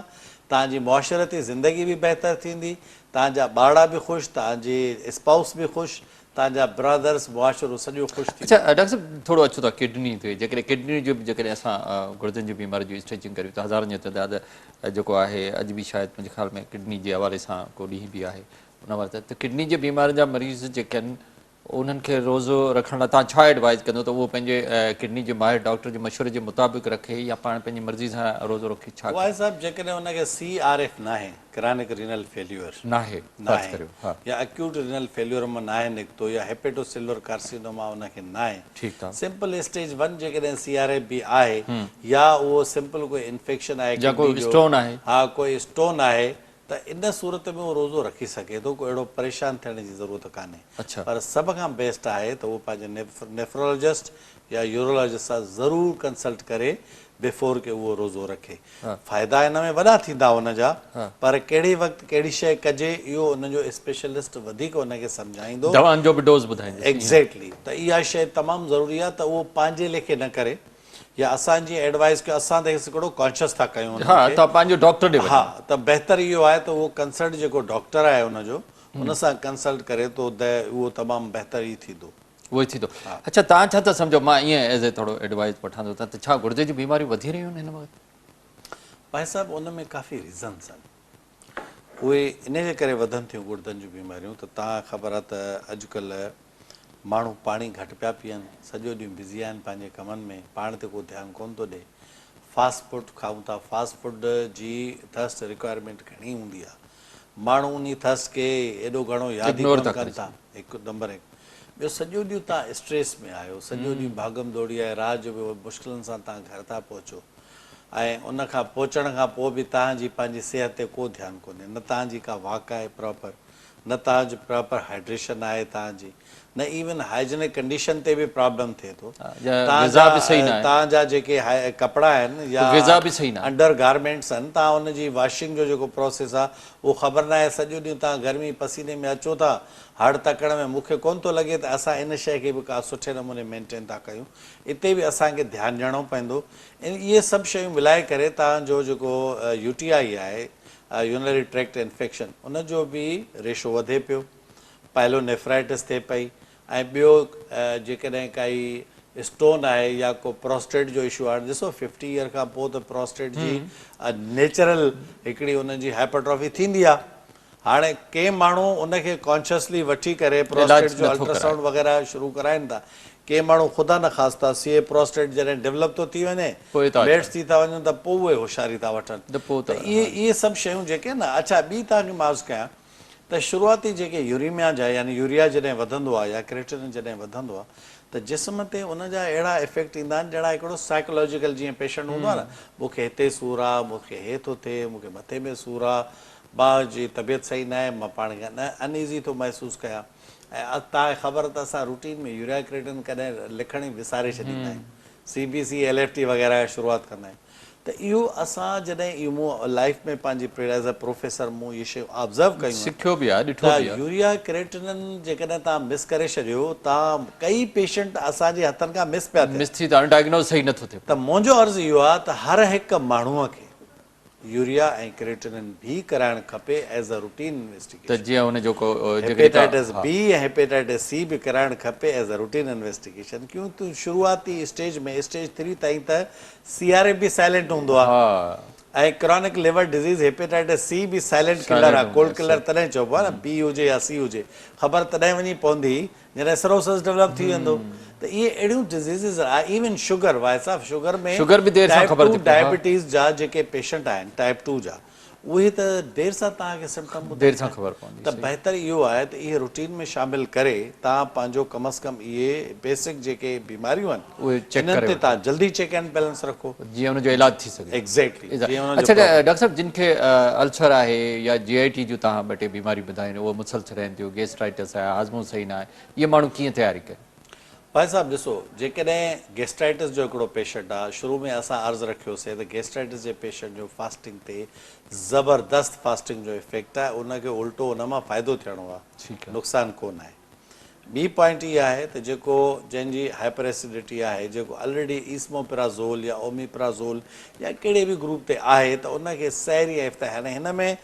तव्हांजी मुआशरती ज़िंदगी बि बहितर थींदी, तव्हांजा ॿार बि ख़ुशि, तव्हांजी स्पाउस बि ख़ुशि, तव्हांजा ब्रदर्स मुआशरो सॼो ख़ुशि थींदो। अच्छा डॉक्टर साहब, थोरो अचो था किडनी ते, जेकॾहिं किडनी जो बि जेकॾहिं असां गुर्दनि जी बीमारी जो स्ट्रेचिंग करियूं त हज़ारनि जी तइदाद जेको आहे अॼु बि शायदि मुंहिंजे ख़्याल में किडनी जे हवाले सां को ॾींहुं बि आहे उन वक़्तु त किडनी जे बीमारी जा मरीज़ जेके आहिनि उन्हनि खे रोज़ो रखण लाइ तव्हां छा एडवाइस कंदो त उहो पंहिंजे किडनी जे माहिर डॉक्टर जे मशवरे जे मुताबिक़ रखे या पाण पंहिंजी मर्ज़ी सां रोज़ो रखे, छा वाहिद साहब जेकॾहिं हुनखे CRF न आहे, क्रॉनिक रीनल फेल्यूर न आहे, न फ़र्ज़ु आहे, करियो। हा, या एक्यूट रीनल फेल्यूर मां न आहे निकितो, या हेपेटोसेलुलर कार्सिनोमा उनखे न आहे, ठीकु आहे। सिंपल स्टेज 1 जेकॾहिं CRF बि आहे या उहो सिंपल कोई इन्फेक्शन आहे या कोई किडनी जो, स्टोन आहे, हा कोई स्टोन आहे, त इन सूरत में उहो रोज़ो रखी सघे थो, कोई अहिड़ो परेशान थियण जी ज़रूरत कान्हे। अच्छा, पर सभ खां बेस्ट आहे त उहो पंहिंजे नेफ्रोलॉजिस्ट या यूरोलॉजिस्ट सां ज़रूरु कंसल्ट करे बिफोर के उहो रोज़ो रखे। फ़ाइदा हिन में वॾा थींदा हुनजा, पर कहिड़े वक़्तु कहिड़ी शइ कजे इहो उनजो स्पेशलिस्ट वधीक उनखे सम्झाईंदो। दवाउनि जो बि डोज़ ॿुधाईंदो। एग्ज़ैक्टली, त इहा शइ तमामु ज़रूरी आहे त उहो पंहिंजे लेखे न करे या असांजी एडवाइस कयो, असां त हिकिड़ो कॉन्शियस था कयूं, हा, त पंहिंजो डॉक्टर ॾे हा, त बहितर इहो आहे त उहो कंसल्ट जेको डॉक्टर आहे उनजो उन सां कंसल्ट करे थो त उहो तमामु बहितर ई थींदो, उहो ई थींदो। अच्छा, तव्हां छा था सम्झो, मां ईअं एज़ ए थोरो एडवाइस वठां थो त छा गुर्दे जी बीमारियूं वधी रहियूं आहिनि हिन वक़्तु? भाई साहिबु उन में काफ़ी रीज़न्स आहिनि, उहे इन जे करे वधनि थियूं गुर्दनि जूं बीमारियूं त तव्हां ख़बर आहे त अॼुकल्ह माण्हू पाणी घटि पिया पीअनि, सॼो ॾींहुं बिज़ी आहिनि पंहिंजे कमनि में, पाण ते को ध्यानु कोन थो ॾिए, फास्ट फूड खाऊं था, फास्ट फूड जी थर्स्ट रिक्वायरमेंट घणी हूंदी आहे, माण्हू उन थर्स्ट खे एॾो घणो यादि ई कोन कनि था, हिकु नंबर हिकु। ॿियो सॼो ॾींहुं तव्हां स्ट्रेस में आहियो, सॼो ॾींहुं भागम दौड़ी आहे, राति जो बि मुश्किलनि सां तव्हां घर था पहुचो ऐं उन खां पहुचण खां पोइ बि तव्हांजी पंहिंजी सिहत ते को ध्यानु कोन्हे, न तव्हांजी का वाक आहे प्रॉपर, न तव्हांजो प्रॉपर हाइड्रेशन आहे तव्हांजी, न इवन हाइजेनिक कंडीशन ते बि प्रॉब्लम थिए थो, तव्हांजा जेके कपिड़ा आहिनि या अंडर गारमेंट्स आहिनि, तव्हां उनजी वॉशिंग जो जेको प्रोसेस आहे उहो ख़बर न आहे, सॼो ॾींहुं तव्हां गर्मी पसीने में अचो था, हड़ तकड़ में मूंखे कोन थो लॻे त असां इन शइ खे बि का सुठे नमूने मेंटेन था कयूं, इते बि असांखे ध्यानु ॾियणो पवंदो। इहे सभु शयूं मिलाए करे तव्हांजो जेको UTI आहे, यूरिनरी ट्रैक्ट इन्फेक्शन, उनजो बि रेशो वधे पियो, पाइलोनेफ्राइटिस थिए पई, ऐं ॿियो जेकॾहिं काई स्टोन आहे या को प्रोस्टेट जो इशू आहे, ॾिसो 50 ईयर खां पोइ त प्रोस्टेट जी नेचुरल हिकिड़ी उनजी हाइपरट्रॉफी थींदी आहे, हाणे के माण्हू उनखे कॉन्शियसली वठी करे प्रोस्टेट जो नथो अल्ट्रासाउंड वग़ैरह शुरू कराइनि था, के माण्हू ख़ुदा न ख़ास्ता सीए प्रोस्टेट जॾहिं डेवलप थो थी वञे, पोइ था मेट्स थी था वञनि त पोइ उहे होशियारी था वठनि। त पोइ त इहे सभु शयूं जेके न, अच्छा ॿी तव्हांखे मां अर्ज़ु कयां त शुरूआती जेके यूरीमिया जा यानी यूरिया जॾहिं वधंदो आहे या क्रिएटिनिन जॾहिं वधंदो आहे त जिस्म ते उनजा अहिड़ा इफेक्ट ईंदा आहिनि जहिड़ा हिकिड़ो साइकोलॉजिकल जीअं पेशेंट हूंदो आहे न, मूंखे हिते सूरु आहे, मूंखे हे थो थिए, मूंखे मथे में सूरु आहे, मां जी तबियत सही न आहे, मां पाण खे न अनईज़ी थो महसूसु कयां। ऐं तव्हांखे ख़बर त असां रूटीन में यूरिया क्रिएटिनिन कॾहिं लिखण ई विसारे छॾींदा आहियूं, CBC LFT वग़ैरह शुरूआति कंदा आहियूं। त इहो असां जॾहिं इहो मूं लाइफ में पंहिंजी एज़ अ प्रोफेसर मूं इहे शयूं ऑब्ज़र्व कयूं सिखियो बि आहे, ॾिठो त बि आहे। यूरिया क्रिएटिनिन जेकॾहिं तव्हां मिस करे छॾियो, तव्हां कई पेशेंट असांजे हथनि खां मिस पिया थियनि। मिस थी था डायग्नोज सही नथो थिए। त मुंहिंजो अर्ज़ु इहो आहे त हर हिकु माण्हूअ खे यूरिया ऐं क्रिएटिनिन बि कराइणु खपे एज़ अ रूटीन त इन्वेस्टिगेशन। जीअं हुन जेको हेपेटाइटिस बी ऐं हेपेटाइटिस सी बि कराइणु खपे एज़ अ रूटीन इन्वेस्टिगेशन। क्यों त शुरूआती स्टेज में स्टेज 3 ताईं त CRA बि साइलेंट हूंदो आहे हा ऐं chronic liver disease hepatitis C बि साइलेंट किलर आहे, कोल्ड किलर तॾहिं चइबो आहे न, B हुजे या C हुजे, ख़बर तॾहिं वञी पवंदी जॾहिं सिरोसिस डेवलप थी वेंदो। त इहे अहिड़ियूं डिज़ीज़िस आहे। इवन शुगर, भाई साहब शुगर में शुगर बि देरि सां टाइप ख़बर 2 थी पए। डायबिटीज़ जा जेके पेशेंट आहिनि टाइप 2 जा, उहे त देरि सां तव्हांखे सिम्पटम देरि सां ख़बर पवंदी। त बहितर इहो आहे त इहे रूटीन में शामिल करे तव्हां पंहिंजो कम अज़ कम इहे बेसिक जेके बीमारियूं आहिनि उहे चेक इन्हनि करे ते तव्हां जल्दी चेक एंड बैलेंस रखो, जीअं हुनजो इलाज थी सघे। एग्ज़ैक्टली। अच्छा डॉक्टर साहब, जिन खे अल्सर आहे या GIT जूं तव्हां ॿ टे बीमारियूं ॿुधाइनि, उहो मुसलसल रहनि थियूं, गैस्ट्राइटिस आहे, हाज़मो सही न आहे, इहे माण्हू कीअं तयारी कनि? भाई साहब ॾिसो, जेकॾहिं गैस्ट्राइटिस जो हिकिड़ो पेशेंट आहे, शुरू में असां अर्ज़ु रखियोसीं त गैस्ट्राइटिस जे पेशेंट जो फास्टिंग ते ज़बरदस्त फास्टिंग जो इफेक्ट आहे, उनखे उल्टो उन मां फ़ाइदो थियणो आहे, नुक़सानु कोन आहे। ॿी पॉइंट इहा आहे त जेको जंहिंजी हाइपर एसिडिटी आहे, जेको ऑलरेडी ईस्मोपिराज़ोल या ओमिप्राज़ोल या कहिड़े बि ग्रुप ते आहे, त उनखे सैरी ऐं इफ़्तार, हाणे हिन में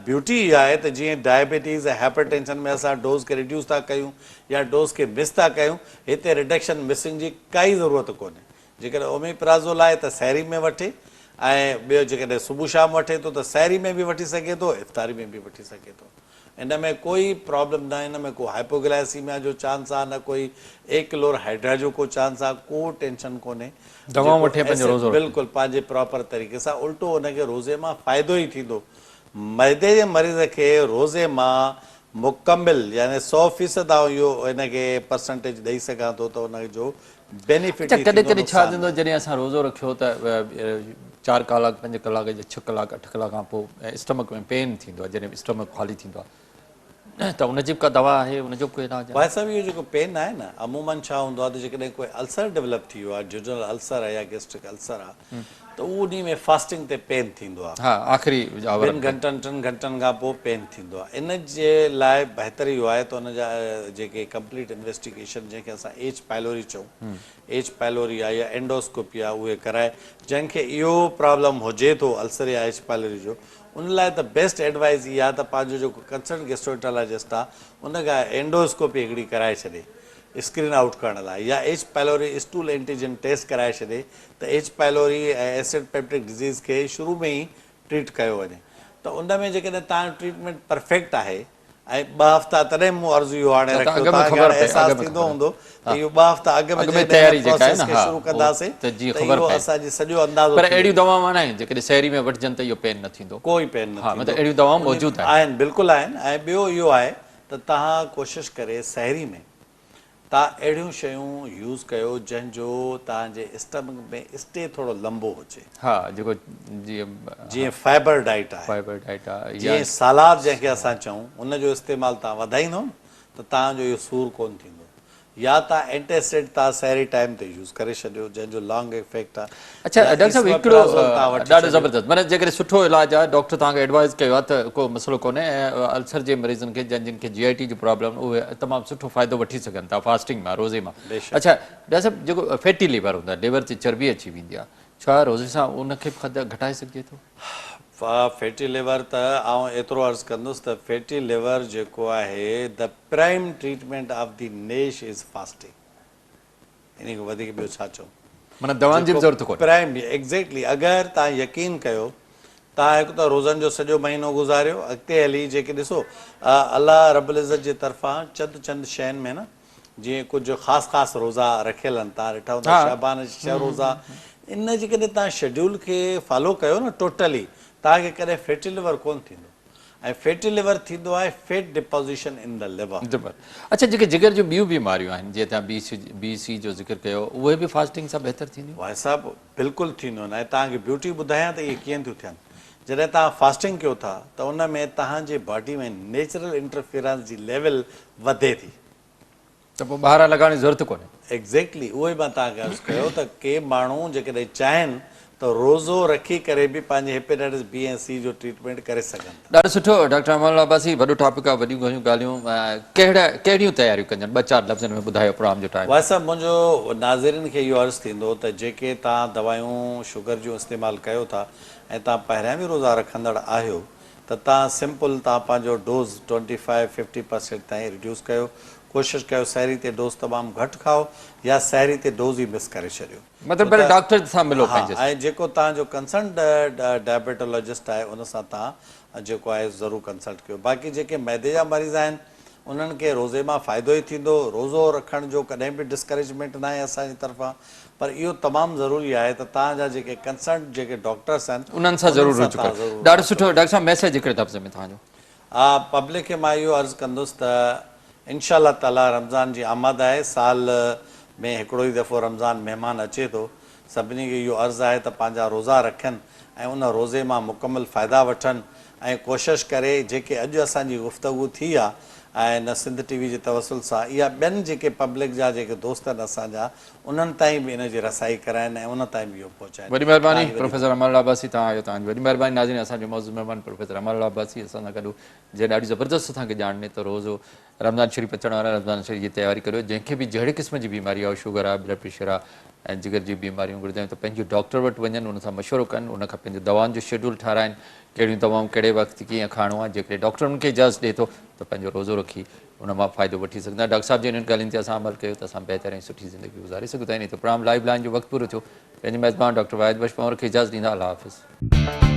ब्यूटी इहा आहे त जीअं डायबिटीज़ ऐं हाइपरटेंशन में असां डोज़ खे रिड्यूस था कयूं या डोज़ खे मिस था कयूं, हिते रिडक्शन मिसिंग जी काई ज़रूरत कोन्हे। जेकॾहिं ओमिप्राज़ोल आहे त सैरी में वठे, ऐं ॿियो जेकॾहिं सुबुह शाम वठे थो त सैरी में बि वठी सघे थो, इफ़्तारी में बि वठी सघे थो। इन में कोई प्रॉब्लम न, इन में को हाइपोग्लाइसीमिया जो चांस आहे, न कोई एकिलोर हाइड्रा जो को चांस आहे, को टेंशन कोन्हे। दवाऊं वठे पंहिंजो रोज़ो बिल्कुलु पंहिंजे प्रॉपर तरीक़े सां, उल्टो उनखे रोज़े मां फ़ाइदो ई थींदो। मैदे जे मरीज़ खे रोज़े मां मुकमिल यानी 100% इहो हिनखे परसेंटेज ॾेई सघां थो त उनजो बेनिफिट। कॾहिं कॾहिं छा थींदो, जॾहिं असां रोज़ो रखियो त 4 कलाक 5 कलाक या 6 कलाक 8 कलाक खां पोइ स्टमक में पेन थींदो आहे, जॾहिं स्टमक ख़ाली थींदो आहे, त उनजी बि का दवा आहे, उनजो कोई इलाज आहे? भाई साहब, इहो जेको पेन आहे न, अमूमन छा हूंदो आहे त जेकॾहिं कोई अल्सर डेवलप थी वियो आहे, जुजल अल्सर आहे या गैस्ट्रिक अल्सर आहे, त उहो उन में फास्टिंग ते पेन थींदो आहे। हा, आख़िरी 2 घंटनि 3 घंटनि खां पोइ पेन थींदो आहे। इन जे लाइ बहितर इहो आहे त उन जा जेके कंप्लीट इन्वेस्टिगेशन, जंहिंखे असां एच पायलोरी चऊं, एच पायलोरी आहे या एंडोस्कोपी आहे, उहे कराए। जंहिंखे इहो प्रॉब्लम हुजे थो अल्सर या एच पायलोरी जो, उन लाइ त बेस्ट एडवाइस इहा आहे त पंहिंजो जेको कंसर्न गैस्ट्रोएंटरोलॉजिस्ट आहे, उन खां एंडोस्कोपी हिकिड़ी कराए छॾे स्क्रीन आउट करण लाइ, या H pylori stool antigen test कराए छॾे त एच पायलोरी ऐं एसिड पेप्टिक डिज़ीज़ खे शुरू में ई ट्रीट कयो वञे। त उन में जेकॾहिं तव्हांजो ट्रीटमेंट परफेक्ट आहे ऐं 2 हफ़्ता, तॾहिं मूं अर्ज़ु इहो हाणे रखियो, तव्हांखे हाणे अहसासु थींदो हूंदो त इहो 2 हफ़्ता अॻु में तयारी प्रोसेस खे शुरू कंदासीं त इहो असांजी सॼो अंदाज़ो। पर अहिड़ियूं दवाऊं न आहिनि जेकॾहिं सैरी में वठिजनि त इहो पेन न थींदो? कोई पेन न थींदो। मतिलबु अहिड़ियूं दवाऊं मौजूदु आहिनि, बिल्कुलु आहिनि। ऐं ॿियो इहो आहे त तव्हां कोशिशि करे सैरी में तव्हां अहिड़ियूं शयूं यूज़ कयो जंहिंजो तव्हांजे स्टमक में स्टे थोरो लंबो हुजे। हा, जेको जीअं फाइबर डाइट आहे, फाइबर डाइट आहे, जीअं सलाद जंहिंखे असां चऊं, उनजो इस्तेमालु तव्हां वधाईंदो त तव्हांजो इहो सूरु कोन थींदो। या तव्हां एंटासिड तव्हां सैरी टाइम ते यूज़ करे छॾियो, जंहिंजो लॉन्ग इफेक्ट आहे। अच्छा डॉक्टर साहब, हिकिड़ो ॾाढो ज़बरदस्त, माना जेकॾहिं सुठो इलाजु आहे, डॉक्टर तव्हांखे एडवाइस कयो आहे त को मसइलो कोन्हे। ऐं अल्सर जे मरीज़नि खे जिन खे GIT जो प्रॉब्लम, उहे तमामु सुठो फ़ाइदो वठी सघनि था फास्टिंग मां, रोज़े मां। अच्छा डॉक्टर साहब, जेको फैटी लिवर हूंदो आहे, लिवर ते चर्बी अची वेंदी आहे, छा रोज़े सां उनखे घटाए सघिजे थो? फैटी लिवर त आउं एतिरो अर्ज़ु कंदुसि त फैटी लिवर जेको आहे, the prime treatment of the NASH is fasting. इन खां वधीक ॿियो छा चऊं? माना दवाउनि जी बि ज़रूरत कोन्हे। Prime exactly. अगरि तव्हां यकीन कयो तव्हां हिकु त रोज़नि जो सॼो महीनो गुज़ारियो, अॻिते हली जेके ॾिसो अलाह रब्बुल इज़्ज़त जे तरफ़ां चंद शयुनि में न जीअं कुझु ख़ासि रोज़ा रखियल आहिनि, तव्हां ॾिठा हूंदा शाबान 6 रोज़ा, इन जे कॾहिं तव्हां शेड्यूल खे फॉलो कयो न टोटली, तव्हांखे कॾहिं फैटी लिवर कोन थींदो। ऐं फैटी लिवर थींदो आहे fat deposition in the liver. ज़बर। अच्छा, जेके जिगर जूं ॿियूं बीमारियूं आहिनि, जीअं तव्हां BC जो ज़िक्र कयो, उहे बि फास्टिंग सां बहितर थींदियूं? भाई साहिबु बिल्कुलु थींदो न। ऐं तव्हांखे ब्यूटी ॿुधायां त इहे कीअं थियूं थियनि। जॾहिं तव्हां फास्टिंग कयो था त उन में तव्हांजे बॉडी में नेचुरल इंटरफेरेंस जी लेवल वधे थी। त पोइ ॿाहिरां लॻाइण जी ज़रूरत कोन्हे। एग्ज़ैक्टली उहो ई मां तव्हांखे अर्ज़ु कयो त के माण्हू जेकॾहिं चाहिनि त रोज़ो रखी करे बि पंहिंजे हेपेटाइटिस B ऐं C जो ट्रीटमेंट करे सघनि था। ॾाढो सुठो डॉक्टर अमन अब्बासी, वॾो टॉपिक आहे, वॾियूं घणियूं ॻाल्हियूं। कहिड़ियूं तयारियूं कनि, 2-4 लफ़्ज़नि में ॿुधायो प्रोग्राम जो टाइम। वैसे मुंहिंजो नाज़रीन खे इहो अर्ज़ु थींदो त जेके तव्हां दवायूं शुगर जूं इस्तेमालु कयो था ऐं तव्हां पहिरियां बि रोज़ा रखंदड़ आहियो त तव्हां सिंपल तव्हां पंहिंजो डोज़ 25-50% ताईं रिड्यूस कयो। कोशिशि कयो सहरी ते डोज़ तमामु घटि खाओ या सहरी ते डोज़ ई मिस करे छॾियो। मतिलबु पहिरियों डॉक्टर सां मिलो हा, पंहिंजे। ऐं जेको तव्हांजो कंसल्ट डायबिटोलॉजिस्ट आहे उन सां तव्हां जेको आहे ज़रूरु कंसल्ट कयो। बाक़ी जेके मैदे जा मरीज़ आहिनि उन्हनि खे रोज़े मां फ़ाइदो ई थींदो। रोज़ो रखण जो कॾहिं बि डिस्करेजमेंट न आहे असांजी तरफ़ां, पर इहो तमामु ज़रूरी आहे त तव्हांजा जेके कंसल्ट जेके डॉक्टर्स आहिनि उन्हनि सां ज़रूरु रुजू तव्हां कयो। ज़रूरु ॾाढो सुठो डॉक्टर साहब, मैसेज हिकिड़े लफ़्ज़ में तव्हांजो। हा, पब्लिक खे मां इहो अर्ज़ु कंदुसि त इंशाअल्लाह ताला रमज़ान जी आमद आहे। साल में हिकिड़ो ई दफ़ो रमज़ान महिमान अचे थो। सभिनी खे इहो अर्ज़ु आहे त पंहिंजा रोज़ा रखनि ऐं उन रोज़े मां मुकमल फ़ाइदा वठनि ऐं कोशिशि करे जेके अॼु असांजी गुफ़्तगू थी आहे ऐं न सिंध TV जे तवसुल सां इहा ॿियनि जेके पब्लिक जा जेके दोस्त आहिनि असांजा उन्हनि ताईं बि इन जी रसाई कराइनि ऐं उन ताईं बि इहो पहुचाइनि। वॾी महिरबानी प्रोफेसर अमन अब्बासी, तव्हां आयो, तव्हांजी वॾी महिरबानी। नाज़रीन, असांजो मौज़ूद महिमान प्रोफेसर अमन अब्बासी असां सां गॾु, जंहिं ॾाढी ज़बरदस्त असांखे ॼाण ॾिनी त रोज़ो रमज़ान शरीफ़ अचण वारा रमज़ान शरीफ़ जी तयारी करियो। जंहिंखे बि जहिड़े क़िस्म जी बीमारी आहे, शुगर आहे, ब्लड प्रेशर आहे ऐं जिगर जी बीमारियूं घुरिजनि, त पंहिंजे डॉक्टर वटि वञनि, उन सां मशवरो कनि, उन खां पंहिंजो दवाउनि जो शेड्यूल ठाराइनि, कहिड़ियूं दवाऊं कहिड़े वक़्तु कीअं खाइणो आहे। जेकॾहिं डॉक्टर उनखे इजाज़त ॾिए थो त पंहिंजो रोज़ो रखी उन मां फ़ाइदो वठी सघंदा। डॉक्टर साहब जी इन्हनि ॻाल्हियुनि ते असां अमल कयो त असां बहितर ऐं सुठी ज़िंदगी गुज़ारे सघूं था। इन त प्रोग्राम लाइव लाइन जो वक़्तु पूरो थियो। पंहिंजे मेज़बान डॉक्टर वाहिद बख्श पंवर खे इजाज़त ॾींदा। अल्लाह हाफ़िज़।